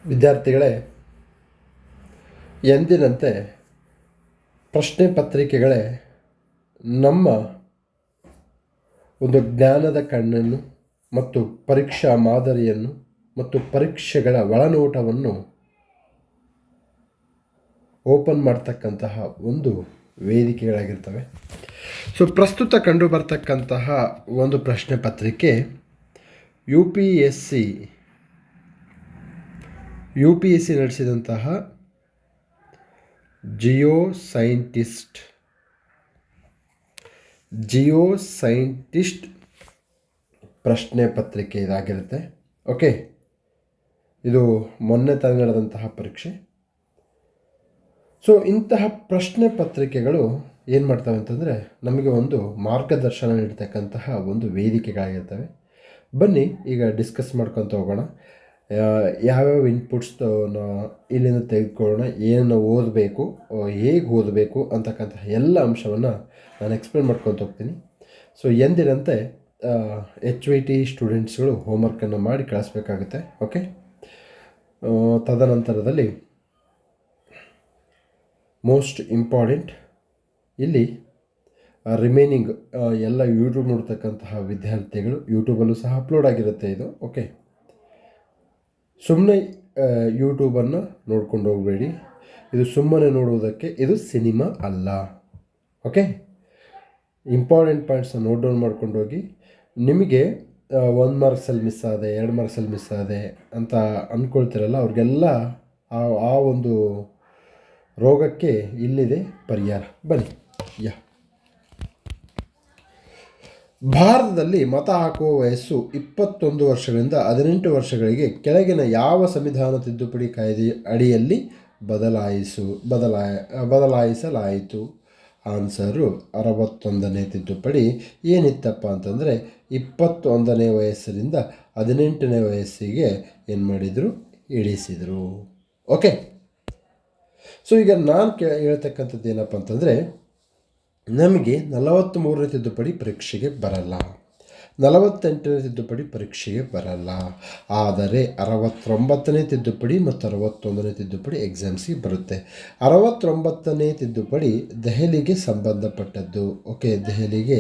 ವಿದ್ಯಾರ್ಥಿಗಳೇ, ಎಂದಿನಂತೆ ಪ್ರಶ್ನೆ ಪತ್ರಿಕೆಗಳೇ ನಮ್ಮ ಒಂದು ಜ್ಞಾನದ ಕಣ್ಣನ್ನು ಮತ್ತು ಪರೀಕ್ಷಾ ಮಾದರಿಯನ್ನು ಮತ್ತು ಪರೀಕ್ಷೆಗಳ ಒಳನೋಟವನ್ನು ಓಪನ್ ಮಾಡ್ತಕ್ಕಂತಹ ಒಂದು ವೇದಿಕೆಗಳಾಗಿರ್ತವೆ. ಸೊ ಪ್ರಸ್ತುತ ಕಂಡು ಬರ್ತಕ್ಕಂತಹ ಒಂದು ಪ್ರಶ್ನೆ ಪತ್ರಿಕೆ ಯು ಪಿ ಎಸ್ ಸಿ ನಡೆಸಿದಂತಹ ಜಿಯೋ ಸೈಂಟಿಸ್ಟ್ ಪ್ರಶ್ನೆ ಪತ್ರಿಕೆ ಇದಾಗಿರುತ್ತೆ. ಓಕೆ, ಇದು ಮೊನ್ನೆ ತಾನೇ ನಡೆದಂತಹ ಪರೀಕ್ಷೆ. ಸೊ ಇಂತಹ ಪ್ರಶ್ನೆ ಪತ್ರಿಕೆಗಳು ಏನು ಮಾಡ್ತವೆ ಅಂತಂದರೆ ನಮಗೆ ಒಂದು ಮಾರ್ಗದರ್ಶನ ನೀಡ್ತಕ್ಕಂತಹ ಒಂದು ವೇದಿಕೆಗಳಾಗಿರ್ತವೆ. ಬನ್ನಿ ಈಗ ಡಿಸ್ಕಸ್ ಮಾಡ್ಕೊತ ಹೋಗೋಣ. ಯಾವ್ಯಾವ ಇನ್ಪುಟ್ಸ್ ಇಲ್ಲಿಂದ ತೆಗೆದುಕೊಳ್ಳೋಣ, ಏನು ಓದಬೇಕು, ಹೇಗೆ ಓದಬೇಕು ಅಂತಕ್ಕಂತಹ ಎಲ್ಲ ಅಂಶವನ್ನು ನಾನು ಎಕ್ಸ್ಪ್ಲೇನ್ ಮಾಡ್ಕೊತ ಹೋಗ್ತೀನಿ. ಸೊ ಎಂದಿನಂತೆ HYT ಸ್ಟೂಡೆಂಟ್ಸ್ಗಳು ಹೋಮ್ವರ್ಕನ್ನು ಮಾಡಿ ಕಳಿಸ್ಬೇಕಾಗುತ್ತೆ. ಓಕೆ, ತದನಂತರದಲ್ಲಿ ಮೋಸ್ಟ್ ಇಂಪಾರ್ಟೆಂಟ್ ಇಲ್ಲಿ ರಿಮೈನಿಂಗ್ ಎಲ್ಲ ಯೂಟ್ಯೂಬ್ ನೋಡ್ತಕ್ಕಂತಹ ವಿದ್ಯಾರ್ಥಿಗಳು, ಯೂಟ್ಯೂಬಲ್ಲೂ ಸಹ ಅಪ್ಲೋಡ್ ಆಗಿರುತ್ತೆ ಇದು. ಓಕೆ, ಸುಮ್ಮನೆ ಯೂಟ್ಯೂಬನ್ನು ನೋಡ್ಕೊಂಡು ಹೋಗಬೇಡಿ. ಇದು ಸುಮ್ಮನೆ ನೋಡುವುದಕ್ಕೆ ಇದು ಸಿನಿಮಾ ಅಲ್ಲ. ಓಕೆ, ಇಂಪಾರ್ಟೆಂಟ್ ಪಾಯಿಂಟ್ಸನ್ನು ನೋಟ್ ಡೌನ್ ಮಾಡ್ಕೊಂಡು ಹೋಗಿ. ನಿಮಗೆ 1 ಮಾರ್ಕ್ಸಲ್ಲಿ ಮಿಸ್ ಆದೆ, 2 ಮಾರ್ಕ್ಸಲ್ಲಿ ಮಿಸ್ ಆದೆ ಅಂತ ಅಂದ್ಕೊಳ್ತಿರಲ್ಲ, ಅವ್ರಿಗೆಲ್ಲ ಆ ಒಂದು ರೋಗಕ್ಕೆ ಇಲ್ಲಿದೆ ಪರಿಹಾರ. ಬನ್ನಿ. ಭಾರತದಲ್ಲಿ ಮತ ಹಾಕುವ ವಯಸ್ಸು 21 ವರ್ಷಗಳಿಂದ 18 ವರ್ಷಗಳಿಗೆ ಕೆಳಗಿನ ಯಾವ ಸಂವಿಧಾನ ತಿದ್ದುಪಡಿ ಕಾಯ್ದೆ ಅಡಿಯಲ್ಲಿ ಬದಲಾಯಿಸಲಾಯಿತು? ಆನ್ಸರು 61ನೇ ತಿದ್ದುಪಡಿ. ಏನಿತ್ತಪ್ಪ ಅಂತಂದರೆ 21ನೇ ವಯಸ್ಸಿನಿಂದ 18ನೇ ವಯಸ್ಸಿಗೆ ಏನು ಮಾಡಿದರು, ಇಳಿಸಿದರು. ಓಕೆ, ಸೊ ಈಗ ನಾನು ಹೇಳ್ತಕ್ಕಂಥದ್ದು ಏನಪ್ಪ ಅಂತಂದರೆ, ನಮಗೆ 43ನೇ ತಿದ್ದುಪಡಿ ಪರೀಕ್ಷೆಗೆ ಬರಲ್ಲ, 48ನೇ ತಿದ್ದುಪಡಿ ಪರೀಕ್ಷೆಗೆ ಬರಲ್ಲ. ಆದರೆ 69ನೇ ತಿದ್ದುಪಡಿ ಮತ್ತು 61ನೇ ತಿದ್ದುಪಡಿ ಎಕ್ಸಾಮ್ಸ್ಗೆ ಬರುತ್ತೆ. 69ನೇ ತಿದ್ದುಪಡಿ ದೆಹಲಿಗೆ ಸಂಬಂಧಪಟ್ಟದ್ದು. ಓಕೆ, ದೆಹಲಿಗೆ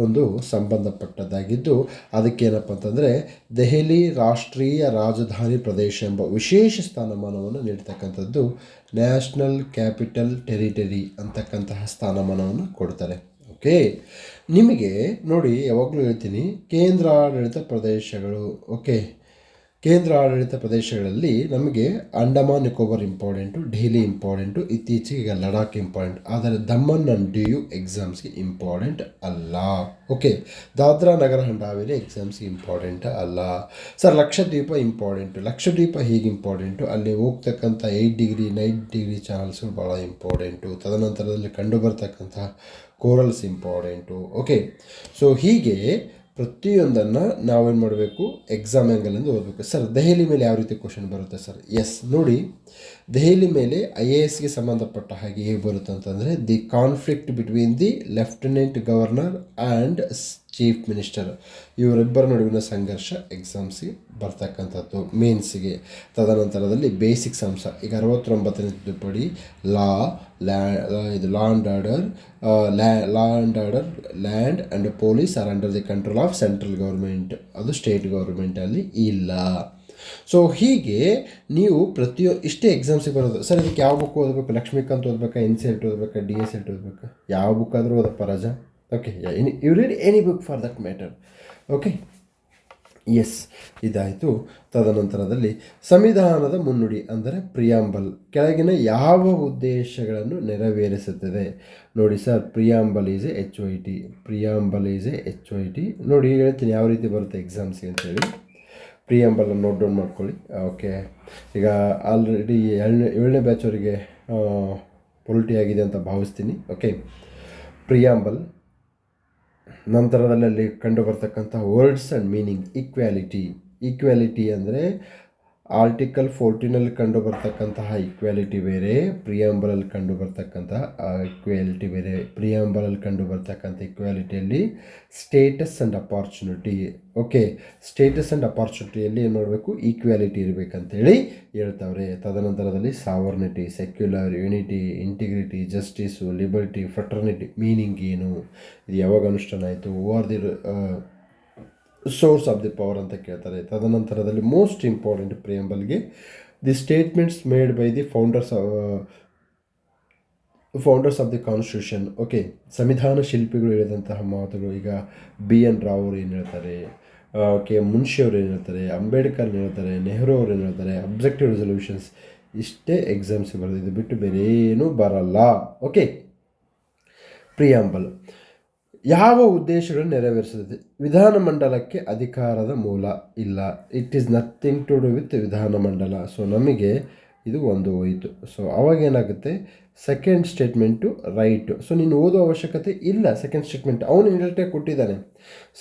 ಒಂದು ಸಂಬಂಧಪಟ್ಟದ್ದಾಗಿದ್ದು, ಅದಕ್ಕೇನಪ್ಪ ಅಂತಂದರೆ ದೆಹಲಿ ರಾಷ್ಟ್ರೀಯ ರಾಜಧಾನಿ ಪ್ರದೇಶ ಎಂಬ ವಿಶೇಷ ಸ್ಥಾನಮಾನವನ್ನು ನೀಡ್ತಕ್ಕಂಥದ್ದು. ನ್ಯಾಷನಲ್ ಕ್ಯಾಪಿಟಲ್ ಟೆರಿಟರಿ ಅಂತಕ್ಕಂತಹ ಸ್ಥಾನಮಾನವನ್ನು ಕೊಡ್ತಾರೆ. ಓಕೆ, ನಿಮಗೆ ನೋಡಿ, ಯಾವಾಗಲೂ ಹೇಳ್ತೀನಿ, ಕೇಂದ್ರ ಆಡಳಿತ ಪ್ರದೇಶಗಳು. ಓಕೆ, ಕೇಂದ್ರ ಆಡಳಿತ ಪ್ರದೇಶಗಳಲ್ಲಿ ನಮಗೆ ಅಂಡಮಾನ್ ನಿಕೋಬಾರ್ ಇಂಪಾರ್ಟೆಂಟು, ಡೆಹಲಿ ಇಂಪಾರ್ಟೆಂಟು, ಇತ್ತೀಚೆಗೆ ಲಡಾಖ್ ಇಂಪಾರ್ಟೆಂಟ್. ಆದರೆ ದಮನ್ ಆ್ಯಂಡ್ ಡಿಯು ಎಕ್ಸಾಮ್ಸ್ಗೆ ಇಂಪಾರ್ಟೆಂಟ್ ಅಲ್ಲ. ಓಕೆ, ದಾದ್ರಾ ನಗರ ಹವೇಲಿ ಎಕ್ಸಾಮ್ಸ್ಗೆ ಇಂಪಾರ್ಟೆಂಟ್ ಅಲ್ಲ. Sir Lakshadweep important. ಲಕ್ಷದ್ವೀಪ ಹೇಗೆ ಇಂಪಾರ್ಟೆಂಟು? ಅಲ್ಲಿ ಹೋಗ್ತಕ್ಕಂಥ 8 ಡಿಗ್ರಿ 9 ಡಿಗ್ರಿ ಚಾನಲ್ಸ್ಗಳು ಭಾಳ ಇಂಪಾರ್ಟೆಂಟು. ತದನಂತರದಲ್ಲಿ ಕಂಡು ಬರ್ತಕ್ಕಂಥ ಕೋರಲ್ಸ್ ಇಂಪಾರ್ಟೆಂಟು. ಓಕೆ, ಸೊ ಹೀಗೆ ಪ್ರತಿಯೊಂದನ್ನು ನಾವೇನು ಮಾಡಬೇಕು, ಎಕ್ಸಾಮ್ ಆ್ಯಂಗಲಿಂದ ಓದಬೇಕು. ಸರ್ ದೆಹಲಿ ಮೇಲೆ ಯಾವ ರೀತಿ ಕ್ವಶನ್ ಬರುತ್ತೆ ಸರ್? ಎಸ್, ನೋಡಿ, ದೆಹಲಿ ಮೇಲೆ IASಗೆ ಸಂಬಂಧಪಟ್ಟ ಹಾಗೆ ಹೇಗೆ ಬರುತ್ತೆ ಅಂತಂದರೆ, the conflict between the lieutenant governor and chief minister, ಇವರಿಬ್ಬರ ನಡುವಿನ ಸಂಘರ್ಷ ಎಕ್ಸಾಮ್ಸ್ಗೆ ಬರ್ತಕ್ಕಂಥದ್ದು, ಮೇನ್ಸ್ಗೆ. ತದನಂತರದಲ್ಲಿ ಬೇಸಿಕ್ಸ್ ಅಂಶ. ಈಗ 69ನೇ ತಿದ್ದುಪಡಿ land order land and police R under the control of central government, ಅದು ಸ್ಟೇಟ್ ಗೌರ್ಮೆಂಟಲ್ಲಿ ಇಲ್ಲ. ಸೊ ಹೀಗೆ ನೀವು ಇಷ್ಟೇ ಎಕ್ಸಾಮ್ಸಿಗೆ ಬರೋದು. ಸರ್ ಇದಕ್ಕೆ ಯಾವ ಬುಕ್ ಓದಬೇಕು? Lakshmikant ಓದಬೇಕಾ, NCERT ಓದಬೇಕಾ, DSET ಓದಬೇಕಾ? ಯಾವ ಬುಕ್ ಆದರೂ ಓದಪ್ಪ ರಾಜ. Okay, you read any book for that matter. Okay, yes, ಇದಾಯಿತು. ತದನಂತರದಲ್ಲಿ ಸಂವಿಧಾನದ ಮುನ್ನುಡಿ ಅಂದರೆ ಪ್ರಿಯಾಂಬಲ್ ಕೆಳಗಿನ ಯಾವ ಉದ್ದೇಶಗಳನ್ನು ನೆರವೇರಿಸುತ್ತದೆ? ನೋಡಿ sir, preamble is A HYT. ನೋಡಿ ಹೇಳ್ತೀನಿ ಯಾವ ರೀತಿ ಬರುತ್ತೆ ಎಕ್ಸಾಮ್ಸ್ಗೆ ಅಂತೇಳಿ. ಪ್ರಿಯಾಂಬಲನ್ನು ನೋಟ್ ಡೌನ್ ಮಾಡ್ಕೊಳ್ಳಿ. ಓಕೆ, ಈಗ ಆಲ್ರೆಡಿ 7ನೇ ಬ್ಯಾಚ್ ಅವರಿಗೆ ಪೊಲಿಟಿ ಆಗಿದೆ ಅಂತ ಭಾವಿಸ್ತೀನಿ. ಓಕೆ, ಪ್ರಿಯಾಂಬಲ್ ನಂತರದಲ್ಲಿ ಕಂಡು ಬರ್ತಕ್ಕಂಥ ವರ್ಡ್ಸ್ ಆ್ಯಂಡ್ ಮೀನಿಂಗ್. ಈಕ್ವಾಲಿಟಿ ಅಂದರೆ ಆರ್ಟಿಕಲ್ 14ನಲ್ಲಿ ಕಂಡು ಬರ್ತಕ್ಕಂತಹ ಈಕ್ವಾಲಿಟಿ ಬೇರೆ, ಪ್ರಿಯಾಂಬಲಲ್ಲಿ ಕಂಡು ಬರ್ತಕ್ಕಂತಹ ಈಕ್ವಾಲಿಟಿ ಬೇರೆ. ಪ್ರಿಯಾಂಬಲಲ್ಲಿ ಕಂಡು ಬರ್ತಕ್ಕಂಥ ಈಕ್ವಾಲಿಟಿಯಲ್ಲಿ status and opportunity, okay, status and ಅಪಾರ್ಚುನಿಟಿಯಲ್ಲಿ ಏನು ಮಾಡಬೇಕು, ಈಕ್ವಾಲಿಟಿ ಇರಬೇಕಂತೇಳಿ ಹೇಳ್ತಾವ್ರೆ. ತದನಂತರದಲ್ಲಿ sovereignty, secular, unity, integrity, justice, liberty, fraternity meaning ಏನು, ಇದು ಯಾವಾಗ ಅನುಷ್ಠಾನ ಆಯಿತು, over the source of the power ಅಂತ ಕೇಳ್ತಾರೆ. ತದನಂತರದಲ್ಲಿ ಮೋಸ್ಟ್ ಇಂಪಾರ್ಟೆಂಟ್ ಪ್ರಿಯಂಬಲ್ಗೆ the statements made by the founders of the constitution. Okay, ಸಂವಿಧಾನ ಶಿಲ್ಪಿಗಳು ಹೇಳಿದಂತಹ ಮಾತುಗಳು. ಈಗ BN ರಾವ್ ಅವರು ಏನು ಹೇಳ್ತಾರೆ, ಓಕೆ, ಮುನ್ಷಿ ಅವರು ಏನು ಹೇಳ್ತಾರೆ, ಅಂಬೇಡ್ಕರ್ ಏನು ಹೇಳ್ತಾರೆ, ನೆಹರು ಅವರು ಏನು ಹೇಳ್ತಾರೆ, ಅಬ್ಜೆಕ್ಟಿವ್ ರೆಸೊಲ್ಯೂಷನ್ಸ್, ಇಷ್ಟೇ ಎಕ್ಸಾಮ್ಸ್ ಬರೋದು, ಇದು ಬಿಟ್ಟು ಬೇರೆ ಏನೂ ಬರಲ್ಲ. ಓಕೆ, ಪ್ರಿಯಾಂಬಲ್ ಯಾವ ಉದ್ದೇಶಗಳನ್ನು ನೆರವೇರಿಸುತ್ತದೆ? ವಿಧಾನಮಂಡಲಕ್ಕೆ ಅಧಿಕಾರದ ಮೂಲ ಇಲ್ಲ. It is nothing to do with ವಿಧಾನಮಂಡಲ. ಸೊ ನಮಗೆ ಇದು ಒಂದು ಹೋಯಿತು. ಸೊ ಅವಾಗೇನಾಗುತ್ತೆ, ಸೆಕೆಂಡ್ ಸ್ಟೇಟ್ಮೆಂಟು ರೈಟು. ಸೊ ನೀನು ಓದೋ ಅವಶ್ಯಕತೆ ಇಲ್ಲ. ಸೆಕೆಂಡ್ ಸ್ಟೇಟ್ಮೆಂಟ್ ಅವನು ಇಂಡಲ್ಟೇ ಕೊಟ್ಟಿದ್ದಾನೆ.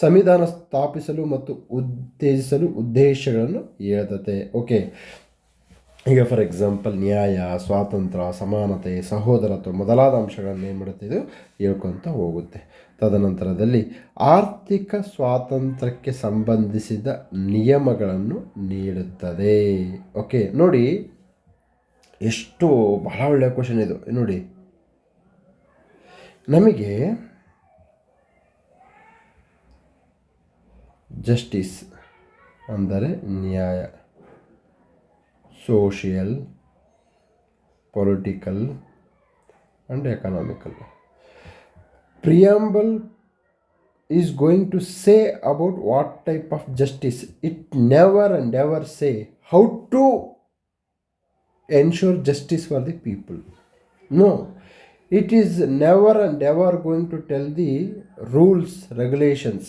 ಸಂವಿಧಾನ ಸ್ಥಾಪಿಸಲು ಮತ್ತು ಉತ್ತೇಜಿಸಲು ಉದ್ದೇಶಗಳನ್ನು ಹೇಳ್ತತೆ. ಓಕೆ, ಈಗ ಫಾರ್ ಎಕ್ಸಾಂಪಲ್ ನ್ಯಾಯ, ಸ್ವಾತಂತ್ರ್ಯ, ಸಮಾನತೆ, ಸಹೋದರತ್ವ ಮೊದಲಾದ ಅಂಶಗಳನ್ನು ಏನು ಮಾಡುತ್ತೆ, ಇದು ಹೇಳ್ಕೊತ ಹೋಗುತ್ತೆ. ತದನಂತರದಲ್ಲಿ ಆರ್ಥಿಕ ಸ್ವಾತಂತ್ರ್ಯಕ್ಕೆ ಸಂಬಂಧಿಸಿದ ನಿಯಮಗಳನ್ನು ನೀಡುತ್ತದೆ. ಓಕೆ, ನೋಡಿ ಎಷ್ಟು ಬಹಳ ಒಳ್ಳೆಯ ಕ್ವಶನ್ ಇದು. ನೋಡಿ, ನಮಗೆ ಜಸ್ಟಿಸ್ ಅಂದರೆ ನ್ಯಾಯ, social, political and economical. Preamble is going to say about what type of justice. It never and ever say how to ensure justice for the people. No, it is never and ever going to tell the rules, regulations.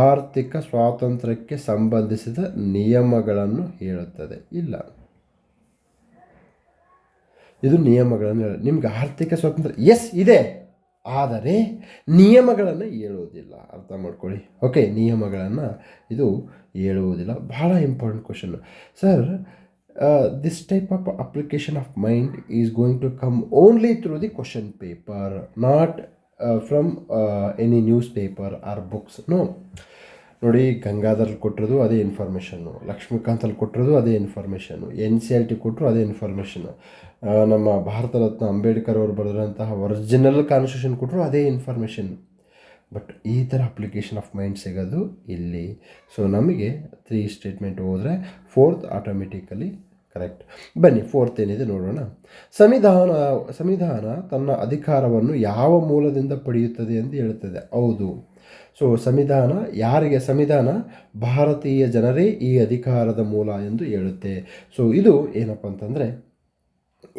ಆರ್ಥಿಕ ಸ್ವಾತಂತ್ರ್ಯಕ್ಕೆ ಸಂಬಂಧಿಸಿದ ನಿಯಮಗಳನ್ನು ಹೇಳುತ್ತದೆ. ಇಲ್ಲ, ಇದು ನಿಯಮಗಳನ್ನು ನಿಮ್ಗೆ ಆರ್ಥಿಕ ಸ್ವಾತಂತ್ರ್ಯ ಎಸ್ ಇದೆ, ಆದರೆ ನಿಯಮಗಳನ್ನು ಹೇಳುವುದಿಲ್ಲ. ಅರ್ಥ ಮಾಡ್ಕೊಳ್ಳಿ. ಓಕೆ, ನಿಯಮಗಳನ್ನು ಇದು ಹೇಳುವುದಿಲ್ಲ. ಬಹಳ important question sir. This type of application of mind is going to come only through the question paper, not from any newspaper or books. No, ನೋಡಿ, ಗಂಗಾಧರಲ್ಲಿ ಕೊಟ್ಟಿರೋದು ಅದೇ ಇನ್ಫಾರ್ಮೇಷನ್ನು, ಲಕ್ಷ್ಮೀಕಾಂತಲ್ಲಿ ಕೊಟ್ಟಿರೋದು ಅದೇ ಇನ್ಫಾರ್ಮೇಷನ್ನು, NCERT ಕೊಟ್ಟರು ಅದೇ ಇನ್ಫಾರ್ಮೇಷನ್ನು, ನಮ್ಮ ಭಾರತ ರತ್ನ ಅಂಬೇಡ್ಕರ್ ಅವರು ಬರೆದಂತಹ ಒರಿಜಿನಲ್ ಕಾನ್ಸ್ಟಿಟ್ಯೂಷನ್ ಕೊಟ್ಟರು ಅದೇ ಇನ್ಫಾರ್ಮೇಷನ್. ಬಟ್ ಈ ಥರ ಅಪ್ಲಿಕೇಶನ್ ಆಫ್ ಮೈಂಡ್ ಸಿಗೋದು ಇಲ್ಲಿ. ಸೊ ನಮಗೆ 3 ಸ್ಟೇಟ್ಮೆಂಟ್ ಹೋದರೆ 4th ಆಟೋಮೆಟಿಕಲಿ ಕರೆಕ್ಟ್. ಬನ್ನಿ, 4th ಏನಿದೆ ನೋಡೋಣ. ಸಂವಿಧಾನ ತನ್ನ ಅಧಿಕಾರವನ್ನು ಯಾವ ಮೂಲದಿಂದ ಪಡೆಯುತ್ತದೆ ಎಂದು ಹೇಳುತ್ತದೆ. ಹೌದು. ಸೊ ಸಂವಿಧಾನ ಭಾರತೀಯ ಜನರೇ ಈ ಅಧಿಕಾರದ ಮೂಲ ಎಂದು ಹೇಳುತ್ತೆ. ಸೊ ಇದು ಏನಪ್ಪ ಅಂತಂದರೆ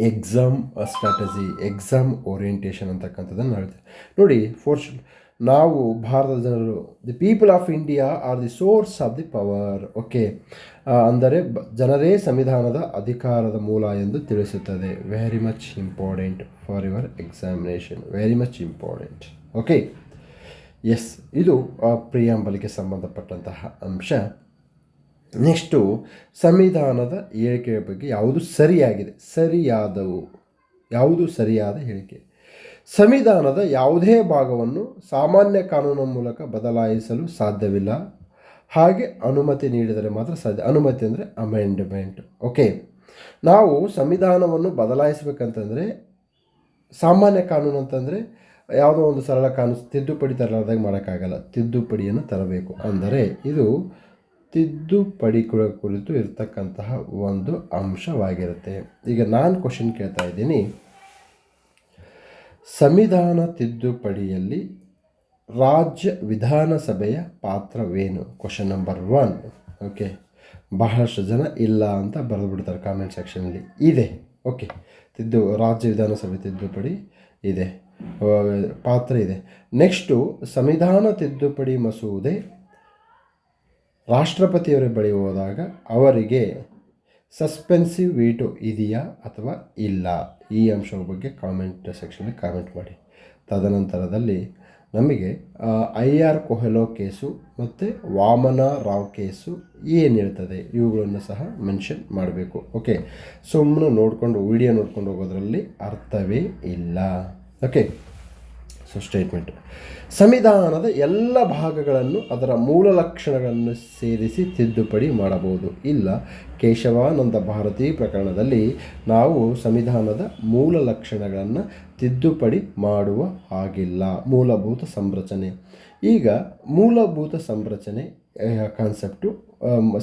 ಎಕ್ಸಾಮ್ ಸ್ಟ್ರಾಟಜಿ, ಎಕ್ಸಾಮ್ ಓರಿಯೆಂಟೇಷನ್ ಅಂತಕ್ಕಂಥದ್ದನ್ನು ಹೇಳ್ತೇವೆ. ನೋಡಿ, ನಾವು ಭಾರತದ ಜನರು, the people of India are the source of the power. Okay, ಅಂದರೆ ಜನರೇ ಸಂವಿಧಾನದ ಅಧಿಕಾರದ ಮೂಲ ಎಂದು ತಿಳಿಸುತ್ತದೆ. Very much important for your examination, very much important. Okay, yes, ಇದು ಪ್ರಿಯಾಂಬಲ್ಗೆ ಸಂಬಂಧಪಟ್ಟಂತಹ ಅಂಶ. ನೆಕ್ಸ್ಟು ಸಂವಿಧಾನದ ಹೇಳಿಕೆಯ ಬಗ್ಗೆ ಯಾವುದು ಸರಿಯಾಗಿದೆ, ಯಾವುದು ಸರಿಯಾದ ಹೇಳಿಕೆ. ಸಂವಿಧಾನದ ಯಾವುದೇ ಭಾಗವನ್ನು ಸಾಮಾನ್ಯ ಕಾನೂನಿನ ಮೂಲಕ ಬದಲಾಯಿಸಲು ಸಾಧ್ಯವಿಲ್ಲ. ಹಾಗೆ ಅನುಮತಿ ನೀಡಿದರೆ ಮಾತ್ರ ಸಾಧ್ಯ. ಅನುಮತಿ ಅಂದರೆ ಅಮೆಂಡ್ಮೆಂಟ್. ಓಕೆ, ನಾವು ಸಂವಿಧಾನವನ್ನು ಬದಲಾಯಿಸಬೇಕಂತಂದರೆ ಸಾಮಾನ್ಯ ಕಾನೂನು ಅಂತಂದರೆ ಯಾವುದೋ ಒಂದು ಸರಳ ಕಾನೂನು ತಿದ್ದುಪಡಿ ತರಲಾರ್ದಾಗ ಮಾಡೋಕ್ಕಾಗಲ್ಲ. ತಿದ್ದುಪಡಿಯನ್ನು ತರಬೇಕು. ಅಂದರೆ ಇದು ತಿದ್ದುಪಡಿ ಕುರಿತು ಇರತಕ್ಕಂತಹ ಒಂದು ಅಂಶವಾಗಿರುತ್ತೆ. ಈಗ ನಾನು ಕ್ವಶನ್ ಕೇಳ್ತಾ ಇದ್ದೀನಿ, ಸಂವಿಧಾನ ತಿದ್ದುಪಡಿಯಲ್ಲಿ ರಾಜ್ಯ ವಿಧಾನಸಭೆಯ ಪಾತ್ರವೇನು? Question number 1. ಓಕೆ, ಬಹಳಷ್ಟು ಜನ ಇಲ್ಲ ಅಂತ ಬರೆದುಬಿಡ್ತಾರೆ ಕಾಮೆಂಟ್ ಸೆಕ್ಷನಲ್ಲಿ. ಇದೆ. ಓಕೆ, ರಾಜ್ಯ ವಿಧಾನಸಭೆ ತಿದ್ದುಪಡಿ ಇದೆ, ಪಾತ್ರ ಇದೆ. ನೆಕ್ಸ್ಟು, ಸಂವಿಧಾನ ತಿದ್ದುಪಡಿ ಮಸೂದೆ ರಾಷ್ಟ್ರಪತಿಯವರ ಬಳಿ ಹೋದಾಗ ಅವರಿಗೆ ಸಸ್ಪೆನ್ಸಿವ್ ವೀಟೋ ಇದೆಯಾ ಅಥವಾ ಇಲ್ಲ? ಈ ಅಂಶದ ಬಗ್ಗೆ ಕಾಮೆಂಟ್ ಸೆಕ್ಷನಲ್ಲಿ ಕಾಮೆಂಟ್ ಮಾಡಿ. ತದನಂತರದಲ್ಲಿ ನಮಗೆ IR ಕೊಹೆಲೋ ಕೇಸು ಮತ್ತು ವಾಮನ ರಾವ್ ಕೇಸು ಏನು ಹೇಳ್ತದೆ ಇವುಗಳನ್ನು ಸಹ ಮೆನ್ಷನ್ ಮಾಡಬೇಕು. ಓಕೆ, ಸುಮ್ಮನೆ ನೋಡಿಕೊಂಡು ವಿಡಿಯೋ ನೋಡ್ಕೊಂಡು ಹೋಗೋದ್ರಲ್ಲಿ ಅರ್ಥವೇ ಇಲ್ಲ. ಓಕೆ, ಸೊ ಸ್ಟೇಟ್ಮೆಂಟ್: ಸಂವಿಧಾನದ ಎಲ್ಲ ಭಾಗಗಳನ್ನು ಅದರ ಮೂಲ ಲಕ್ಷಣಗಳನ್ನು ಸೇರಿಸಿ ತಿದ್ದುಪಡಿ ಮಾಡಬಹುದು. ಇಲ್ಲ, ಕೇಶವಾನಂದ ಭಾರತಿ ಪ್ರಕರಣದಲ್ಲಿ ನಾವು ಸಂವಿಧಾನದ ಮೂಲ ಲಕ್ಷಣಗಳನ್ನು ತಿದ್ದುಪಡಿ ಮಾಡುವ ಹಾಗಿಲ್ಲ. ಮೂಲಭೂತ ಸಂರಚನೆ. ಈಗ ಮೂಲಭೂತ ಸಂರಚನೆ ಕಾನ್ಸೆಪ್ಟು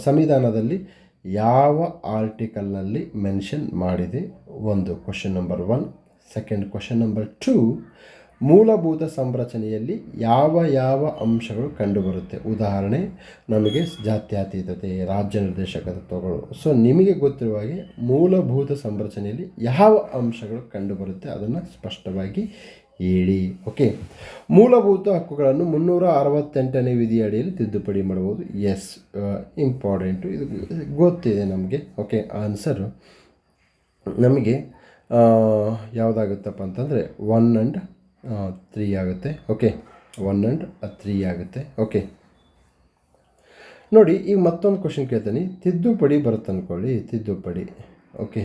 ಸಂವಿಧಾನದಲ್ಲಿ ಯಾವ ಆರ್ಟಿಕಲ್ನಲ್ಲಿ ಮೆನ್ಷನ್ ಮಾಡಿದೆ? ಒಂದು question number 1. Second question number 2, ಮೂಲಭೂತ ಸಂರಚನೆಯಲ್ಲಿ ಯಾವ ಯಾವ ಅಂಶಗಳು ಕಂಡುಬರುತ್ತೆ? ಉದಾಹರಣೆ, ನಮಗೆ ಜಾತ್ಯತೀತತೆ, ರಾಜ್ಯ ನಿರ್ದೇಶಕ ತತ್ವಗಳು. ಸೊ ನಿಮಗೆ ಗೊತ್ತಿರುವ ಹಾಗೆ ಮೂಲಭೂತ ಸಂರಚನೆಯಲ್ಲಿ ಯಾವ ಅಂಶಗಳು ಕಂಡುಬರುತ್ತೆ ಅದನ್ನು ಸ್ಪಷ್ಟವಾಗಿ ಹೇಳಿ. ಓಕೆ, ಮೂಲಭೂತ ಹಕ್ಕುಗಳನ್ನು 368ನೇ ವಿಧಿಯ ಅಡಿಯಲ್ಲಿ ತಿದ್ದುಪಡಿ ಮಾಡಬಹುದು. ಎಸ್, ಇಂಪಾರ್ಟೆಂಟು, ಇದು ಗೊತ್ತಿದೆ ನಮಗೆ. ಓಕೆ, ಆನ್ಸರು ನಮಗೆ ಯಾವುದಾಗುತ್ತಪ್ಪ ಅಂತಂದರೆ 1 and 3 ಆಗುತ್ತೆ. ಓಕೆ, 1 and 3 ಆಗುತ್ತೆ. ಓಕೆ, ನೋಡಿ ಈಗ ಮತ್ತೊಂದು ಕ್ವಶನ್ ಕೇಳ್ತೀನಿ. ತಿದ್ದುಪಡಿ ಬರುತ್ತೆ ಅಂದ್ಕೊಳ್ಳಿ. ತಿದ್ದುಪಡಿ. ಓಕೆ,